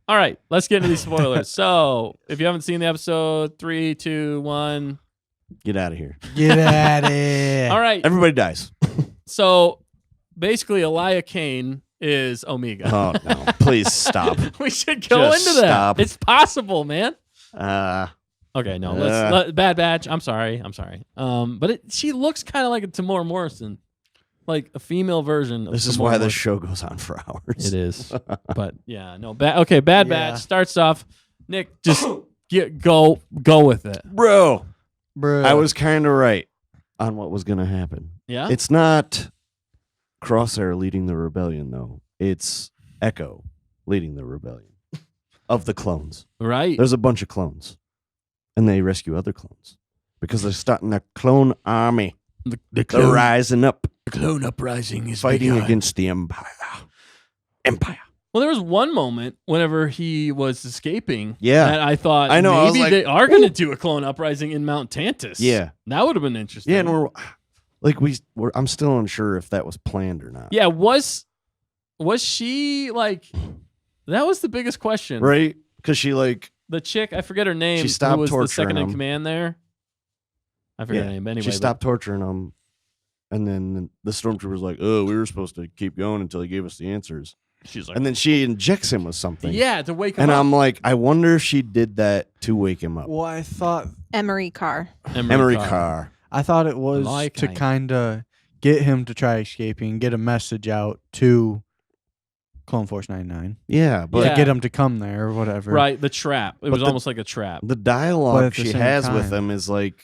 All right, let's get into these spoilers. So, if you haven't seen the episode, 3, 2, 1. Get out of here. Get at it. All right. Everybody dies. So, basically, Elia Kane is Omega. Oh, no. Please stop. We should go Just into that. stop. It's possible, man. Okay, No, let's Bad Batch. I'm sorry. But she looks kind of like a Tamora Morrison, like a female version. Of This is Tamora why this Morrison. show goes on for hours. It is, but yeah, no. Bad Batch Yeah. starts off. Nick, just go with it. Bro, Bro. I was kind of right on what was going to happen. Yeah, It's not Crosshair leading the rebellion, though. It's Echo leading the rebellion of the clones. right. There's a bunch of clones, and they rescue other clones because they're starting a clone army. The They're rising up, clone uprising is fighting begun. against the Empire. Well, there was one moment whenever he was escaping. Yeah. that I thought I know, I was maybe like, they are going to do a clone uprising in Mount Tantus. Yeah. that would have been interesting. Yeah, and I'm still unsure if that was planned or not. Yeah, was she like? That was the biggest question. Right? Because she The chick, I forget her name. She stopped who was the torturing second in him. command there. I forget her name. But anyway, she stopped torturing him, and then the stormtrooper's like, "Oh, we were supposed to keep going until he gave us the answers." She's like, And then she injects him with something. yeah, to wake him And up. I'm like, I wonder if she did that to wake him up. Well, I thought Emery Carr. Emery Carr. it was Like to I- kind of get him to try escaping, get a message out to Clone Force 99 Yeah, but Yeah. to get him to come there or whatever. Right, the trap. It was the- almost like a trap. the But dialogue at the she same has with time- him is like,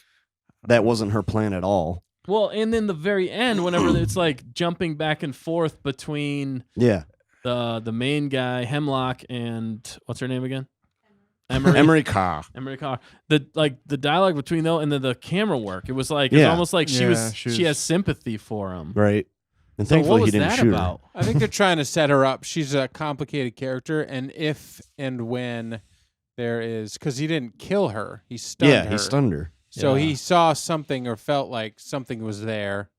that wasn't her plan at all. Well, and then the very end, whenever it's like jumping back and forth between Yeah. the main guy Hemlock and what's her name again? Emery. Emery Carr. Emery Carr. The dialogue between them and the camera work. It was like Yeah. almost like Yeah, she has sympathy for him. Right. And So thankfully what was he didn't that shoot about? I think they're trying to set her up. She's a complicated character, and if and when there is, because he didn't kill her, he her. stunned Yeah, her. he stunned her. So Yeah. he saw something or felt like something was there.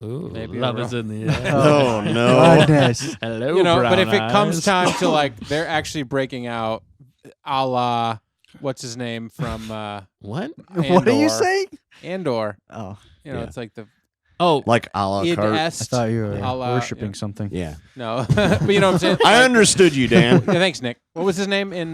Ooh, Maybe love a is ro- in the air. Oh, no. Goodness. Hello, You know, but if it brown comes eyes. time to like, they're actually breaking out, a la, what's his name from What? What are you Andor. saying? Andor. Oh, You know, Yeah. it's like the Oh, Like a la id carte. I est. thought you were a la- worshiping something. Yeah. No, but you know what I'm saying. I understood you, Dan. Yeah, thanks, Nick. What was his name in?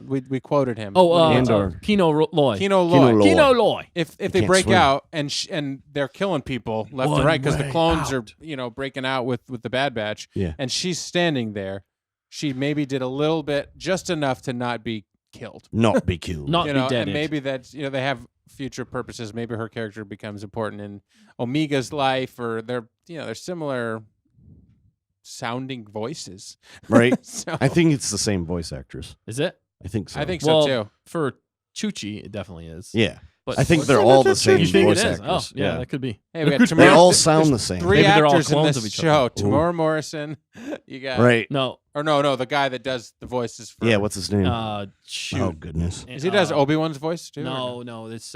We quoted him. Andor. Kino Loy. Kino Kino Loy. Loy. Kino Loy. If they can't break swim. out and they're killing people left One and right because the way clones out. are breaking out with the Bad Batch, Yeah. and she's standing there, she maybe did a little bit, just enough to not be killed. Not be killed. Not You be know, dead. and maybe that's they have future purposes. Maybe her character becomes important in Omega's life, or they're similar sounding voices. Right? So I think it's the same voice actress. Is it? I think so. I think Well, so too. For Chuchi, it definitely is. Yeah. But I think they're all the same You think it voice is? actors. Oh, yeah, that could be. Hey, we got They They Tamora- all there's sound the same. Three Maybe they're all actors in clones this of each show: other. Tamora Morrison. You got Right. No, no, the guy that does the voices for. Yeah, what's his name? shoot. Oh, goodness. Is he does Obi-Wan's voice too? or No, it's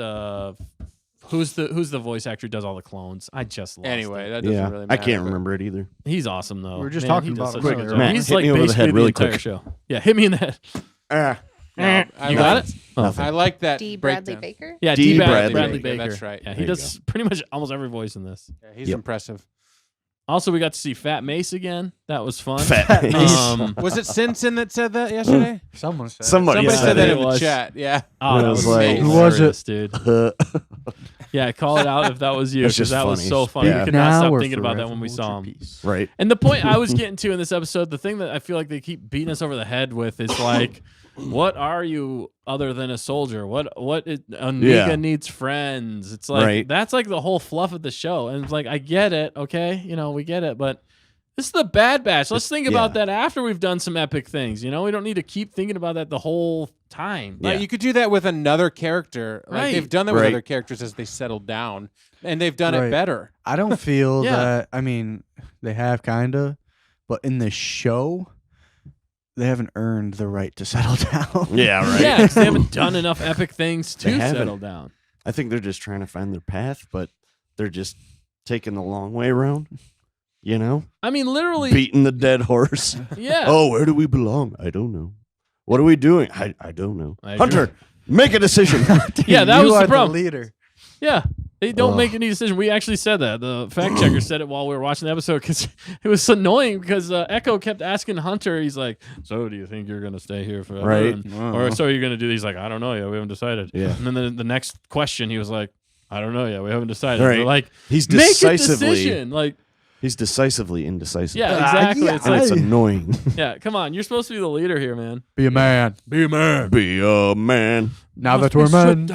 who's the voice actor who does all the clones? I just lost Anyway, it. that doesn't Yeah. really I matter. can't but- remember it either. He's awesome though. We were just Man, talking he does about such him a good earlier. job. Matt, He's hit like me over the basically head really entire quick. show. Yeah, hit me in the head. No, I You like- got it? Nothing. I like that. D. Bradley breakdown. Baker. Yeah, D. D. Bradley Bradley Baker. Baker. That's right. Yeah, he There you does pretty much almost every voice in this. Yeah, he's Yep. impressive. Also, we got to see Fat Mace again. That was fun. Fat Um, Was it Simpson that said that yesterday? Someone said. Somebody Somebody Yeah, said that it in the was. chat. Yeah. oh, that I was was like, amazing. who was it? dude? Yeah, call it out if that was you, It's because just that was funny. so funny. Yeah. We could not Now stop we're thinking about that forever when we hold saw your him. peace. right. And the point I was getting to in this episode, the thing that I feel like they keep beating us over the head with is like, what are you other than a soldier? What is, Omega Yeah. needs friends. It's like Right. that's like the whole fluff of the show. And it's like, I get it, okay? We get it, but this is the Bad Batch. Let's think about Yeah. that after we've done some epic things. We don't need to keep thinking about that the whole time. Yeah. Like, you could do that with another character. Like, Right. they've done that with Right. other characters as they settle down, and they've done it Right. better. I don't feel Yeah. that. I mean, they have kind of, but in the show, they haven't earned the right to settle down. Yeah, right. Yeah, 'cause they haven't done enough epic things They to haven't. settle down. I think they're just trying to find their path, but they're just taking the long way around. I mean, literally, Beating the dead horse. yeah. Oh, where do we belong? I don't know. What are we doing? I don't know. I Hunter, make a decision. Yeah, that You was the are problem. leader. Yeah. They don't Ugh. make any decision. We actually said that. The fact checker said it while we were watching the episode because it was annoying because Echo kept asking Hunter, he's like, so do you think you're going to stay here forever? Right. Or so you're going to do? He's like, I don't know yet. We haven't decided. Yeah. And then the next question, he was like, I don't know yet. We haven't decided. Right. They're like, He's make a decisively decision. Like, he's decisively indecisive. yeah, exactly. yeah. It's And like, it's annoying. yeah, come on. You're supposed to be the leader here, man. Be a man. Be a man. Be a man. Now that we're men,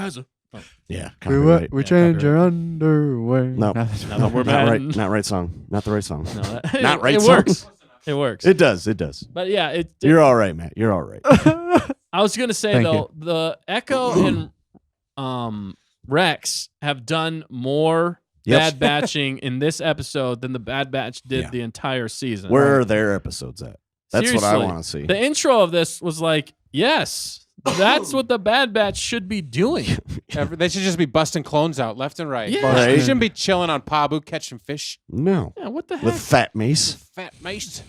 Yeah. we copyright. we Yeah, change copyright. our underwear. No. Now that Now that we're Not right. men. Not right song. Not the right song. No, that, Not right It song. works. It works. It does. It does. But yeah, You're all right, Matt. You're all right. I was gonna say Thank though, the Echo and Rex have done more Yep. Bad Batching in this episode than the Bad Batch did Yeah. the entire season. Where are their episodes at? That's what I Seriously. want to see. The intro of this was like, yes, that's what the Bad Batch should be doing. They should just be busting clones out left and right. Yeah. They Right. shouldn't be chilling on Pabu catching fish. No. Yeah, what the heck? With Fat Mace. Fat mace.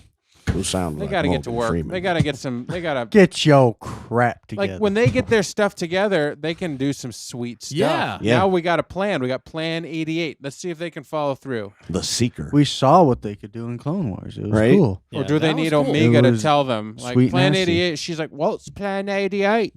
Who sound They like got to get to Morgan work. Freeman. They got to get some. They got to Get your crap together. like when they get their stuff together, they can do some sweet stuff. Yeah. Yeah. Now we got a plan. We got Plan 88. Let's see if they can follow through. The Seeker. we saw what they could do in Clone Wars. It was Right? cool. Yeah, or do they that was need cool. Omega It to was tell them like sweet Plan nasty. 88? She's like, "What's Plan 88?"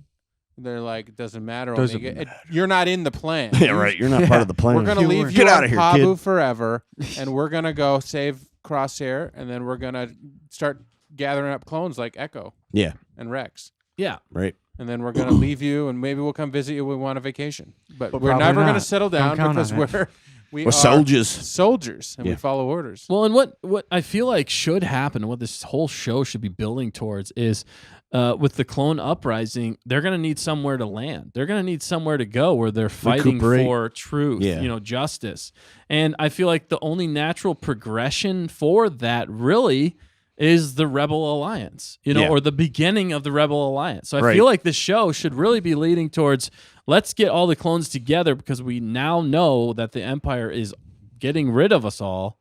They're like, "It doesn't matter, Doesn't Omega. matter. You're not in the plan. yeah, right. You're not part of the plan. We're gonna You leave weren't. you Get on outta here, Pabu kid. forever, and we're gonna go save Crosshair, and then we're gonna start gathering up clones like Echo Yeah. and Rex." Yeah. Right. And then we're gonna leave you, and maybe we'll come visit you when we want a vacation. But But we're probably never gonna not. settle Don't down count because on it. we We're are soldiers. soldiers, and we Yeah. follow orders. Well, and what I feel like should happen, what this whole show should be building towards is with the clone uprising, they're going to need somewhere to land. They're going to need somewhere to go where they're fighting Recuperate. for truth, Yeah. Justice. And I feel like the only natural progression for that really is the Rebel Alliance, Yeah. or the beginning of the Rebel Alliance. So I Right. feel like the show should really be leading towards let's get all the clones together because we now know that the Empire is getting rid of us all.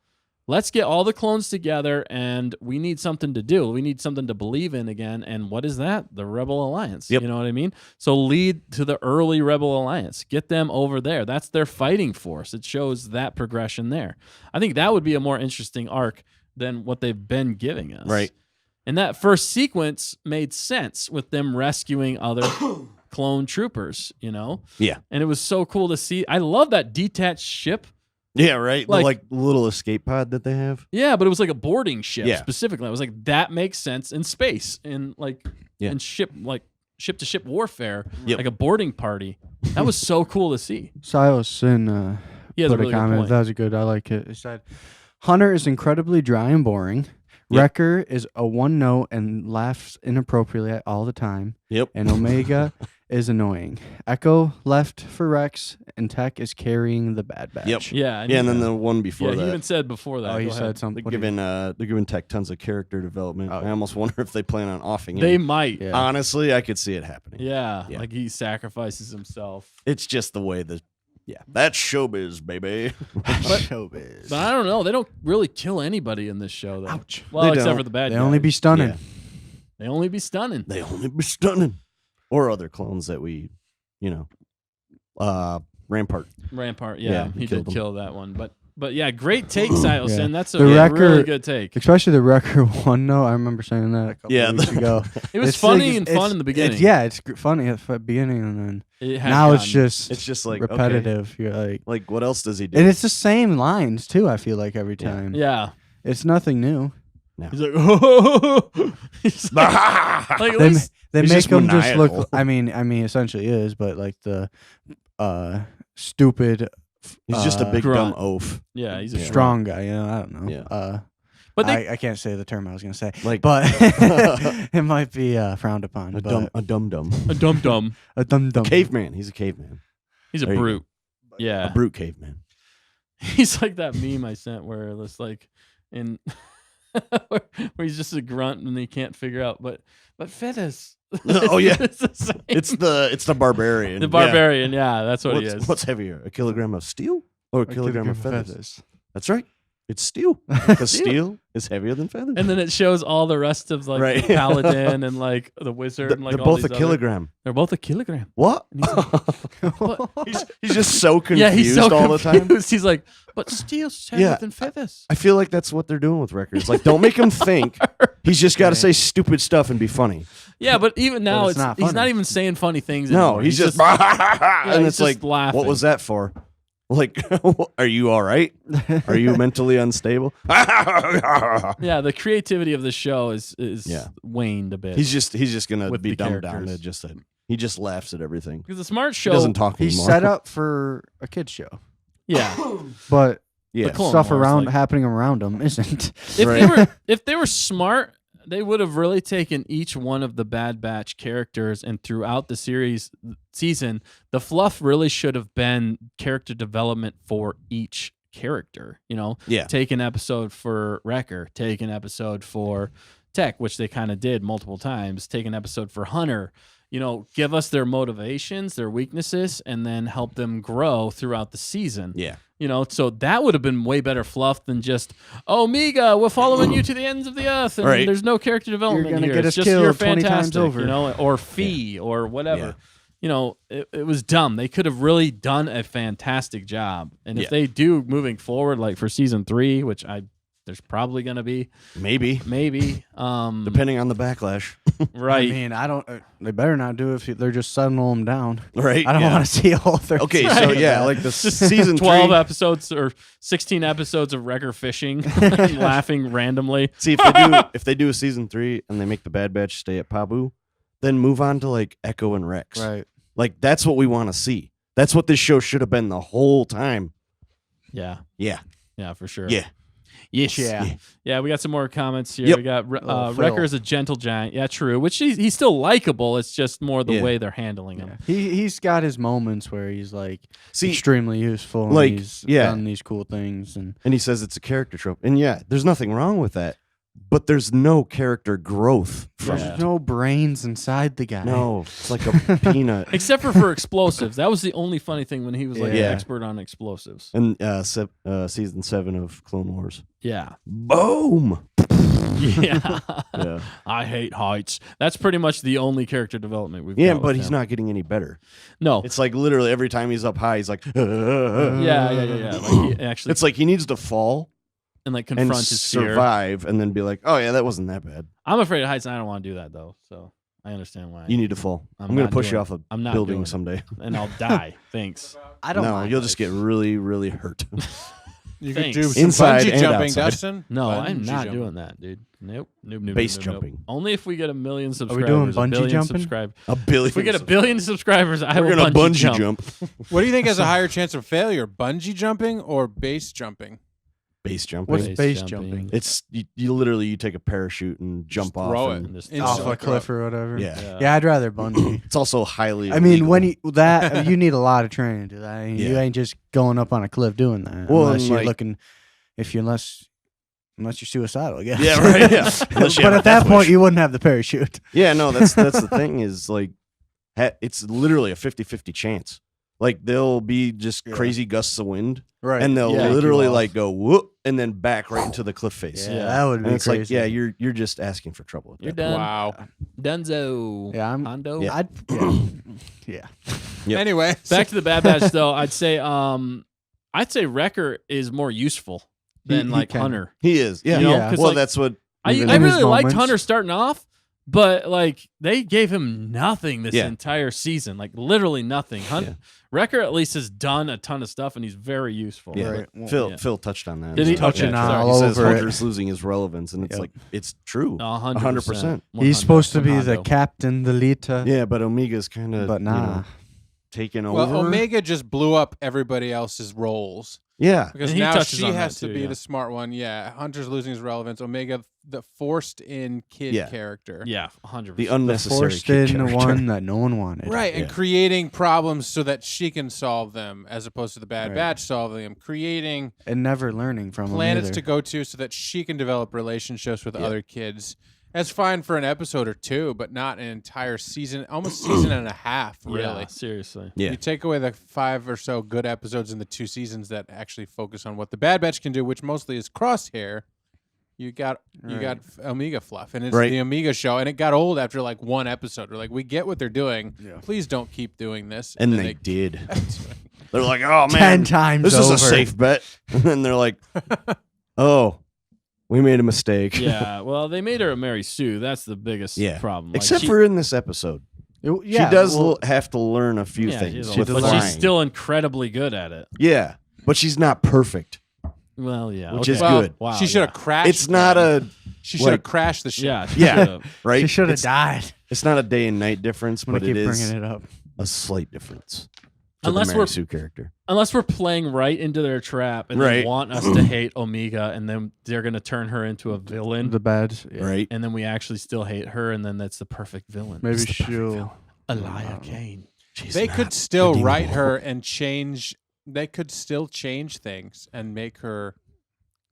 Let's get all the clones together and we need something to do. We need something to believe in again. And what is that? The Rebel Alliance. Yep. You know what I mean? So lead to the early Rebel Alliance. Get them over there. That's their fighting force. It shows that progression there. I think that would be a more interesting arc than what they've been giving us. Right. And that first sequence made sense with them rescuing other clone troopers, Yeah. And it was so cool to see. I love that detached ship. Yeah, right. Like- the like little escape pod that they have. Yeah, but it was like a boarding ship Yeah. specifically. I was like, that makes sense in space and Yeah. in ship to ship warfare, Yep. like a boarding party. That was so cool to see. Silas and He has a put really a good comment. point. That was a good. I like it. It said, Hunter is incredibly dry and boring. Yep. Wrecker is a one note and laughs inappropriately all the time. Yep. And Omega is annoying. Echo left for Rex, and Tech is carrying the Bad Batch. Yep. Yeah, Yeah, and then the one before yeah, he that. even said before that. Oh, he Go said ahead. something. They're giving Tech tons of character development. Oh, I almost wonder if they plan on offing They him. might. Yeah. Honestly, I could see it happening. Yeah, Yeah. like he sacrifices himself. It's just the way that's showbiz, baby. Showbiz. But I don't know. They don't really kill anybody in this show, though. Ouch. Well, They except don't. for the bad They guys. only be stunning. Yeah. They only be stunning. They only be stunning. Or other clones that we, Rampart. Rampart, Yeah, yeah, he he killed did them. kill that one. But yeah, great take, Silas. Yeah. And that's a The really Wrecker- good take. Especially the Wrecker one note. I remember saying that a couple Yeah, weeks ago. It was It's funny like- and it's- fun in the beginning. It's funny at the beginning, and then It has now it's gotten- just It's just like okay, repetitive. You're like, like what else does he do? and it's the same lines too. I feel like every Yeah. time. yeah. It's nothing new. He's like, oh, he's like, like, at They, least- they He's make just him just maniacal. look. I mean, essentially is, but like the stupid. He's just a big grunt. dumb oaf. yeah, he's a Yeah. strong guy. I don't know. Yeah. But they, I can't say the term I was gonna say, Like but it might be frowned upon. a but dum dum. a dum dum. a dum dum Caveman. He's a caveman. He's a There you go. brute. Yeah, A brute caveman. he's like that meme I sent where it's like in where he's just a grunt and he can't figure out. But fetus. Oh, yeah. it's the same. It's the barbarian. the Yeah. barbarian. Yeah, that's what he is. What's heavier, a kilogram of steel or a kilogram of feathers? That's right. It's steel. Because steel is heavier than feathers. And then it shows all the rest of like Right. the paladin and like the wizard. And, like, They're all both a these other- kilogram. They're both a kilogram. What? And he's he's just so confused yeah, he's so all the time. confused. He's like, but steel's heavier Yeah. than feathers. I feel like that's what they're doing with records. Like, don't make him think. He's just got to say stupid stuff and be funny. Yeah, but even now, it's not he's funny. not even saying funny things No, anymore. he's just, yeah, and he's it's just like, laughing. what was that for? Like, are you all right? Are you mentally unstable? Yeah, the creativity of the show is Yeah. waned a bit. He's just gonna With be the dumbed down characters. to just he just laughs at everything. because the smart He show doesn't talk He's anymore. set up for a kid's show, Yeah, but Yeah. The Clone stuff Wars, around like- happening around him isn't. if they were smart, they would have really taken each one of the Bad Batch characters and throughout the season, the fluff really should have been character development for each character. You know, Yeah. take an episode for Wrecker, take an episode for Tech, which they kind of did multiple times, take an episode for Hunter. You know, give us their motivations, their weaknesses, and then help them grow throughout the season. Yeah. You know, so that would have been way better fluff than just, Omega, we're following you to the ends of the earth, and Right. there's no character development gonna here. get It's us just you're killed 20 times fantastic, over. you know, or Fee or whatever. Yeah. You know, it was dumb. They could have really done a fantastic job. And if Yeah. they do moving forward, like for season 3, which there's probably going to be, Maybe. maybe, Depending on the backlash. right. I mean, I don't. They better not do it if they're just settling them down. Right. I don't Yeah. want to see a whole 13. Okay, Right. so yeah, like the Just season 12 3. episodes or 16 episodes of Wrecker fishing and laughing randomly. See if they do a season 3 and they make the Bad Batch stay at Pabu, then move on to like Echo and Rex. Right. Like that's what we want to see. That's what this show should have been the whole time. Yeah. Yeah. Yeah, for sure. Yeah. Yes. Yeah. Yeah, we got some more comments here. Yep. We got Phil. Wrecker's a gentle giant. Yeah, true. Which he's still likable. It's just more the Yeah. way they're handling him. He's got his moments where he's like See, extremely useful. And like, he's yeah. done these cool things and and he says it's a character trope. And yeah, there's nothing wrong with that. But there's no character growth from Yeah. there's no brains inside the guy. No, it's like a peanut. Except for explosives. That was the only funny thing when he was like Yeah. an expert on explosives. And season 7 of Clone Wars. Yeah. Boom. Yeah. Yeah. I hate heights. That's pretty much the only character development we've Yeah, got but with he's him. not getting any better. No. It's like literally every time he's up high, he's like, Yeah. Like he actually It's like he needs to fall and like and confront his fear. survive and then be like, oh, yeah, that wasn't that bad. I'm afraid of heights and I don't want to do that though. So I understand why. You need to fall. I'm I'm going not to push doing you it. off a I'm not doing building it. someday. and I'll die. Thanks. I don't No, mind you'll just get really, really hurt. You could Thanks. do some Inside bungee and jumping, outside. Dustin. No, I'm Bungee not jumping. doing that, dude. Nope. Nope. Base nope. jumping. Only if we get 1 million we subscribers. doing a bungee billion jumping? subscribe- A billion. If we get 1 billion subscribers, I we're will gonna bungee bungee jump. What do you think has a higher chance of failure, bungee jumping or base jumping? Base jumping. What's Base base jumping. jumping? It's you literally you take a parachute and jump off. throw and- it. Just It's Off so a cliff or whatever. Yeah. Yeah, I'd rather bungee. It's also highly. I mean, illegal. when you need a lot of training to do that. You Yeah. ain't just going up on a cliff doing that. Well, unless and, you're like- looking, unless you're suicidal, I guess. Yeah, right. Yeah. Unless you But have at that death point, wish. you wouldn't have the parachute. Yeah, no, that's the thing is like, it's literally a 50-50 chance. Like there'll be just Yeah. crazy gusts of wind, Right. and they'll Yeah. literally Take you like go whoop, and then back right into the cliff face. Yeah, Yeah. that would be And it's crazy. like, yeah, you're just asking for trouble. At You're that point. done. Wow. Dunzo. Yeah, I'm- Hondo. Yeah. Yeah. Yep. Anyway, Back to the Bad Batch though. I'd say Wrecker is more useful than He like can. Hunter. He is. Yeah. You know, Yeah. 'cause, Well, like, that's what. I even- in his really liked moments. Hunter starting off, but like they gave him nothing this Yeah. entire season, like literally nothing. Yeah. Wrecker at least has done a ton of stuff, and he's very useful. Yeah. Right. Well, Phil yeah. Phil touched on that. Did he? Touching Okay, on sorry. all He says over it. Hunter's losing his relevance, and it's Yep. like it's true. 100%. He's supposed to be the Hondo. captain, the leader. Yeah, but Omega's kind of But nah. taking well, over. Omega just blew up everybody else's roles Yeah, because And he now touches she on has that to too, be yeah. the smart one. Yeah, Hunter's losing his relevance. Omega, the forced in kid Yeah. character. Yeah, 100%. the The unnecessary forced kid in character. one that no one wanted. Right, and Yeah. creating problems so that she can solve them, as opposed to the Bad Right. Batch solving them. Creating And never learning from planets him to either. go to so that she can develop relationships with Yeah. other kids, That's fine for an episode or two, but not an entire season, almost season and a half, really. Yeah, seriously. Yeah. You take away the 5 or so good episodes in the 2 seasons that actually focus on what the Bad Batch can do, which mostly is Crosshair. You got Omega fluff, and it's Right. the Omega show, and it got old after like one episode. We're like, we get what they're doing. Yeah. Please don't keep doing this. And then they did. They're like, oh, 10 man, times this over. is a safe bet. And then they're like, oh, we made a mistake. Yeah, well, they made her a Mary Sue. That's the biggest Yeah. problem. Like, Except she- for in this episode. Yeah, she does well, have to learn a few yeah, things she's with but flying. she's still incredibly good at it. Yeah, but she's not perfect, Well, yeah, which okay. is Well, good. Wow, she should have yeah. crashed. It's not them. a She should have like- crashed the ship. Yeah, she Yeah. should've. right. she should have It's- died. It's not a day and night difference, I'm gonna but keep it is bringing it up. a slight difference. To Unless the we're- Mary Sue character. Unless we're playing right into their trap and Right. they want us to hate Omega, and then they're gonna turn her into a villain, The bad. Yeah. Right. and then we actually still hate her, and then that's the perfect villain. Maybe It's the perfect villain. she'll. Elia Kane. She's They not could still write redeemable. her and change. They could still change things and make her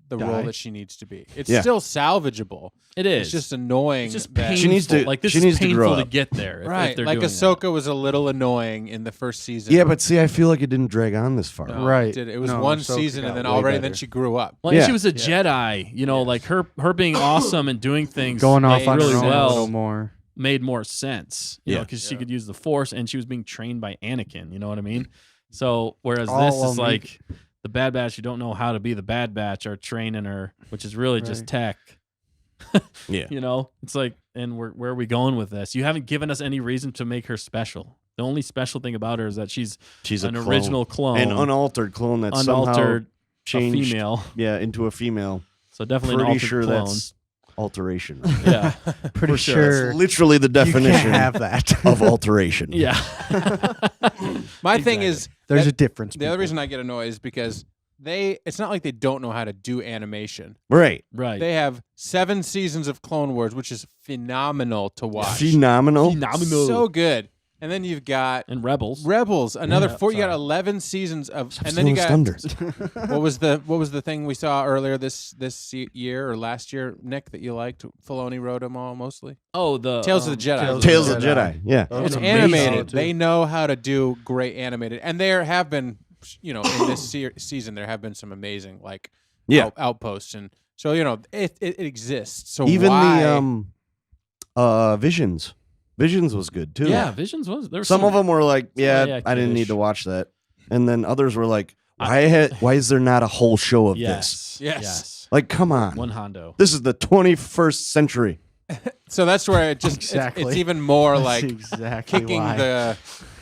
the role Die? that she needs to be. It's Yeah. still salvageable. It is. It's just annoying. It's just that- painful. She needs to- like this she is needs to painful grow to up. get there. If right. they're Like doing Ahsoka was a little annoying in the first season. Yeah, but see, I feel like it didn't drag on this far. No, Right. It was No, one Ahsoka season, got and then way already better. then she grew up. Well, Yeah. and she was a Jedi. You know, like her being awesome and doing things Going off made on really her own a well little more. made more sense. You know, Yeah. because she could use the Force, and she was being trained by Anakin. You know what I mean? So whereas All this is Omega- like the Bad Batch, you don't know how to be the Bad Batch, are training her, which is really just Right. tech. Yeah. You know, it's like, and where are we going with this? You haven't given us any reason to make her special. The only special thing about her is that she's She's an a clone. original clone, An unaltered clone that's unaltered, somehow a changed female. Yeah, into a female. So definitely an Pretty altered sure clone. that's alteration. Yeah, Pretty For sure. That's literally the You definition can't have that. of alteration. yeah. My thing Exactly. is, There's that- a difference. the other people. reason I get annoyed is because it's not like they don't know how to do animation. Right. Right. They have 7 seasons of Clone Wars, which is phenomenal to watch. Phenomenal. Phenomenal. So good. And then you've got and Rebels. Rebels, another Yeah, 4. You got sorry. 11 seasons of, Stop and then you stealing got thunder. what was the thing we saw earlier this year or last year, Nick, that you liked? Filoni wrote them all mostly. Oh, the Tales of the Jedi. Tales of the Jedi. Yeah. That It's was animated. amazing. They know how to do great animated, and there have been, in this season, there have been some amazing Yeah. outposts, and so it exists. So Even why? the Visions. Visions was good too. Yeah, Visions was there. Some of them were like, yeah, yeah, I didn't need kiddish. to watch that. And then others were like, why is there not a whole show of this? Yes. Yes. Like, come on. One Hondo. This is the 21st century. So that's where it just Exactly. it's even more That's like exactly kicking why.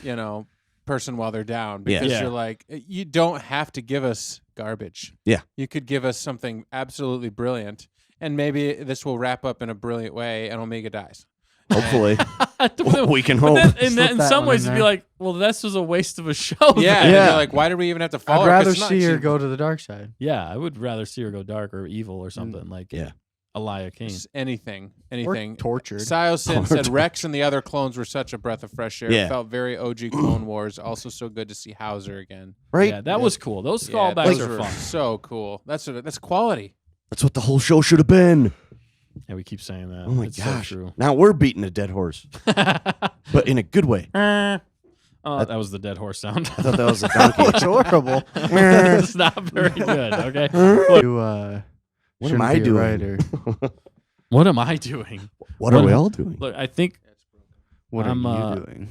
the person while they're down, because Yeah. you're like, you don't have to give us garbage. Yeah. You could give us something absolutely brilliant, and maybe this will wrap up in a brilliant way, and Omega dies. Hopefully. But we can then- hope. in Slip in that some one ways, in it'd be there. like, well, this was a waste of a show. Yeah, then. and Yeah. you're like, why did we even have to follow I'd her? 'Cause rather it's not- see her she- go to the dark side. Yeah, I would rather see her go dark or evil or something like Yeah. Elia Kane. anything. Or tortured. Siocin said Tortured. Rex and the other clones were such a breath of fresh air. Yeah. It felt very OG Clone Wars. Also, so good to see Hauser again. Right? Yeah, that was cool. Those Yeah, callbacks those are were fun. so cool. That's quality. That's what the whole show should have been. Yeah, we keep saying that. Oh my it's gosh. so true. Now we're beating a dead horse, but in a good way. Oh, that was the dead horse sound. I thought that was a donkey. It's horrible. It's not very good. Okay. You, What am shouldn't I be a doing? writer. What am I doing? What are we all doing? Look, I think. What I'm, are you doing?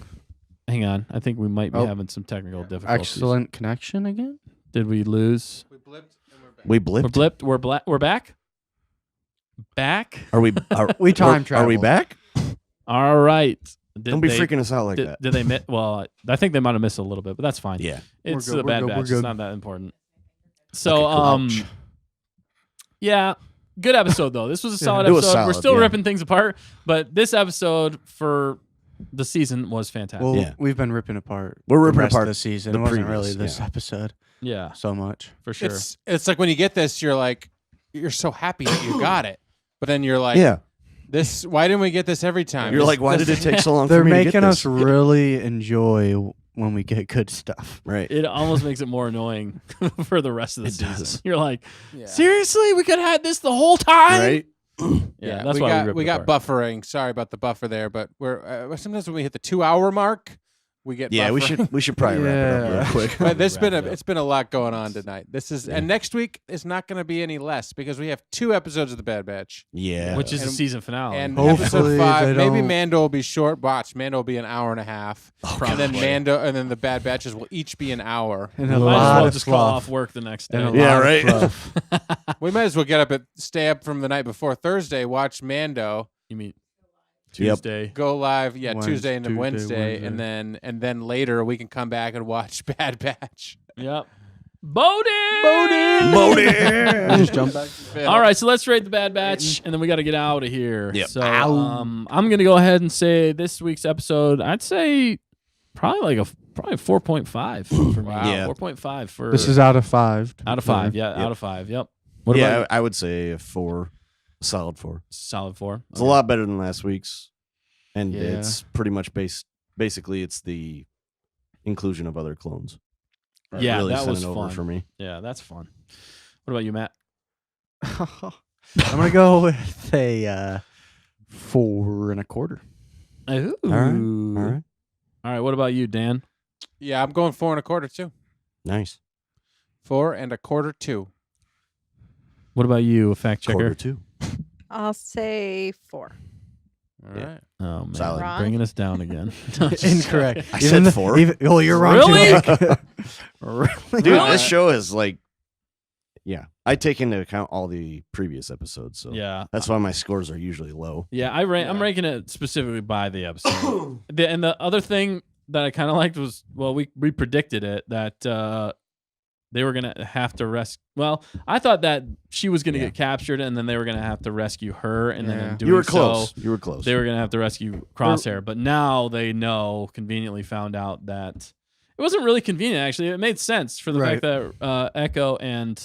Hang on. I think we might be Oh. having some technical difficulties. Excellent connection again? Did we lose? We blipped and we're back. We We're blipped. blipped. We're back. Back. Are we? We time Are we traveled. back? All right. Did Don't be they- freaking us out like Did, that. did they miss? Well, I think they might have missed a little bit, but that's fine. Yeah. It's We're good, the we're Bad good, we're Batch. It's good. not that important. So, Okay, cool. Ouch. yeah, good episode though. This was a solid It was episode. We're solid, still yeah. ripping things apart, but this episode for the season was fantastic. Well, Yeah. we've been ripping apart. We're the ripping rest apart of the season. the It wasn't previous, really this yeah. episode yeah, so much. for sure. It's like when you get this, you're like, you're so happy that you got it, but then you're like, Yeah. this. Why didn't we get this every time? You're This- like, why did it take so long They're for me to making get us this? really enjoy when we get good stuff. Right. It almost makes it more annoying for the rest of the It season. does. You're like, Yeah. seriously, we could have had this the whole time. Right. Yeah, that's we why got ripped we it got apart. buffering. Sorry about the buffer there, but we're sometimes when we hit the 2-hour mark, we get Yeah, buffering. we should probably wrap it up Yeah. real quick. But there's been Wrap it up. it's been a lot going on tonight. This is and next week is not going to be any less because we have 2 episodes of the Bad Batch Yeah, which is the And- season finale. and Hopefully episode they 5. Maybe don't- Mando will be short. Watch, Mando will be an hour and a half, and then Mando and then the Bad Batches will each be an hour. And a Might as lot well of just call fluff. off work the next day. And a Yeah, lot of right. fluff. We might as well stay up from the night before Thursday, watch Mando, You mean Yep. Tuesday? go live, Tuesday into Tuesday, Wednesday, Wednesday. and then later we can come back and watch Bad Batch. Yep. Bowden. Bodie. Just jump back. All right, so let's rate the Bad Batch, and then we got to get out of here. Yep. So I'm gonna go ahead and say this week's episode. I'd say probably 4.5 for me. Wow. Yeah. 4.5 for This is out of 5. out of 5. Yeah, Yep. out of 5. Yep. What Yeah, about I would say a 4, a solid 4. solid 4? It's a lot better than last week's, and Yeah. it's pretty much basically it's the inclusion of other clones. Yeah, really that sent was it over fun. for me. Yeah, that's fun. What about you, Matt? I'm gonna go with a 4 1/4. Ooh. All right, All right. What about you, Dan? Yeah, I'm going 4 1/4 too. nice. 4 1/4 too. What about you, fact checker? Quarter 2. I'll say 4. All Yeah. right. Oh man, Solid. Wrong. bringing us down again. No, just Incorrect. I said 4. Oh, you're wrong. Really? Too. Really? Dude, Really? this show is like, yeah. I take into account all the previous episodes, so Yeah. that's why my scores are usually low. Yeah, I'm Yeah. ranking it specifically by the episode. And the other thing that I kind of liked was, well, we predicted it that they were gonna have to rescue. Well, I thought that she was gonna Yeah. get captured, and then they were gonna have to rescue her, and then Yeah. in doing You were so, close. You were close. they were gonna have to rescue Crosshair. But now they conveniently found out that it wasn't really convenient. Actually, it made sense for the fact that Echo and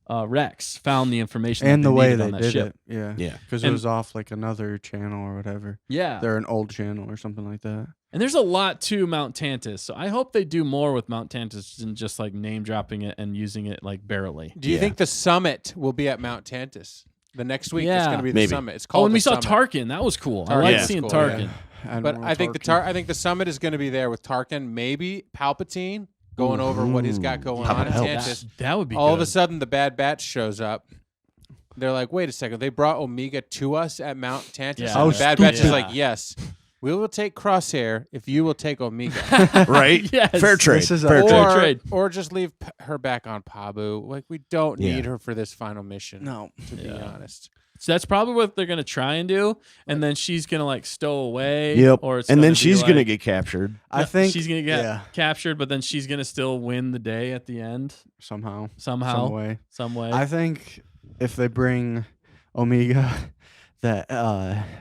Rex found the information And that the they way needed they on that did ship. it. Yeah. Yeah. Because it And- was off like another channel or whatever. Yeah, They're an old channel or something like that. and there's a lot to Mount Tantus, so I hope they do more with Mount Tantus than just like name dropping it and using it like barely. Do you Yeah. think the summit will be at Mount Tantus? The next week it's Yeah. going to be the Maybe. summit. It's called Oh, and the we saw summit. Tarkin. That was cool. I Tarkin like was seeing cool, Tarkin. yeah. But I think the summit is going to be there with Tarkin, maybe Palpatine going over what he's got going That on would in help. Tantus. That would be All good. of a sudden, the Bad Batch shows up. They're like, "Wait a second! They brought Omega to us at Mount Tantus." Yeah. And Oh, the Bad Batch is yeah. like, "Yes, we will take Crosshair if you will take Omega, Right? Yes. Fair trade. This is a- Fair trade. Fair trade. or just leave her back on Pabu. Like we don't Yeah. need her for this final mission. No. to be Yeah. honest." So that's probably what they're gonna try and do, and then she's gonna like stow away. Yep. Or it's And then be she's going to like- get captured. I think she's gonna get yeah, captured, but then she's gonna still win the day at the end somehow, somehow, some way. some way. I think if they bring Omega, that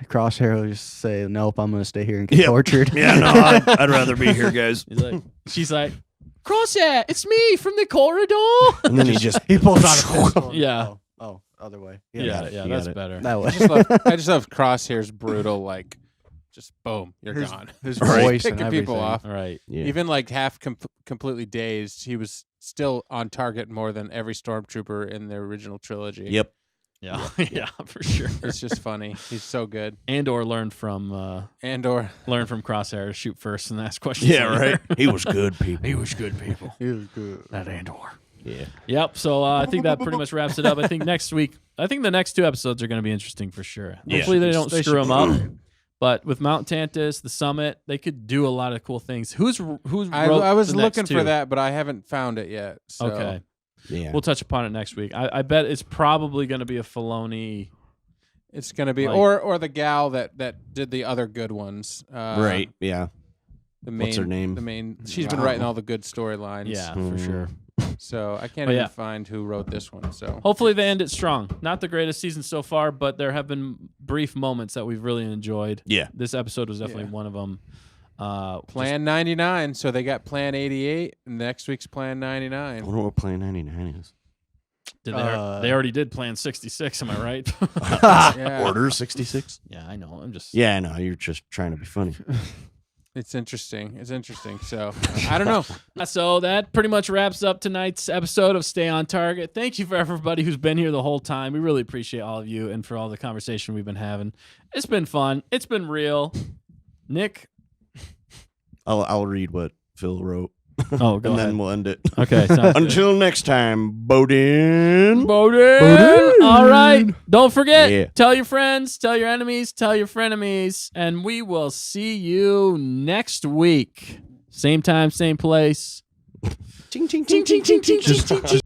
Crosshair will just say, "Nope, I'm gonna stay here and get Yep. tortured." Yeah, no, I'd rather be here, guys. She's like, Crosshair, it's me from the corridor. And then he just he pulls out a pistol. Yeah. Oh, other way. Yeah, got it. yeah, You that's got it. better. That I way. just love Crosshair's brutal, like, just boom, you're His- gone. His Right. voice and Picking people everything. off. All right. yeah. Even like half completely dazed, he was still on target more than every stormtrooper in the original trilogy. Yep. Yeah, yeah, for sure. It's just funny. He's so good. And or learn from Crosshair to shoot first and ask questions. Yeah, later. right. He was good, people. He was good people. He was good. That Andor. Yeah. Yep. So I think that pretty much wraps it up. I think the next 2 episodes are going to be interesting for sure. Yeah. Hopefully they don't They screw should- them up. But with Mount Tantus, the summit, they could do a lot of cool things. Who's I wrote was the next looking 2? for that, but I haven't found it yet. So. Okay. Yeah. We'll touch upon it next week. I bet it's probably going to be a Filoni. It's gonna be Like- or the gal that did the other good ones. Right. Yeah. The main, What's her name? The main. She's been writing all the good storylines. Yeah, for Mm. sure. So I can't But even yeah. find who wrote this one. So Hopefully they end it strong. Not the greatest season so far, but there have been brief moments that we've really enjoyed. Yeah. This episode was definitely Yeah. one of them. Plan 99. So they got Plan 88, and next week's Plan 99. I wonder what Plan 99 is. They Uh, already did Plan 66, am I right? Yeah. Order 66? Yeah, I know. I'm just Yeah, I know. You're just trying to be funny. It's interesting. So I don't know. So that pretty much wraps up tonight's episode of Stay on Target. Thank you for everybody who's been here the whole time. We really appreciate all of you and for all the conversation we've been having. It's been fun. It's been real. Nick. I'll read what Phil wrote. Oh, go and ahead. then we'll end it. Okay. Sounds good. Until next time, Bowden. Bowden. All right. Don't forget, Yeah. tell your friends, tell your enemies, tell your frenemies, and we will see you next week. Same time, same place. Ching, ching, ching, ching, ching, ching, ching, ching.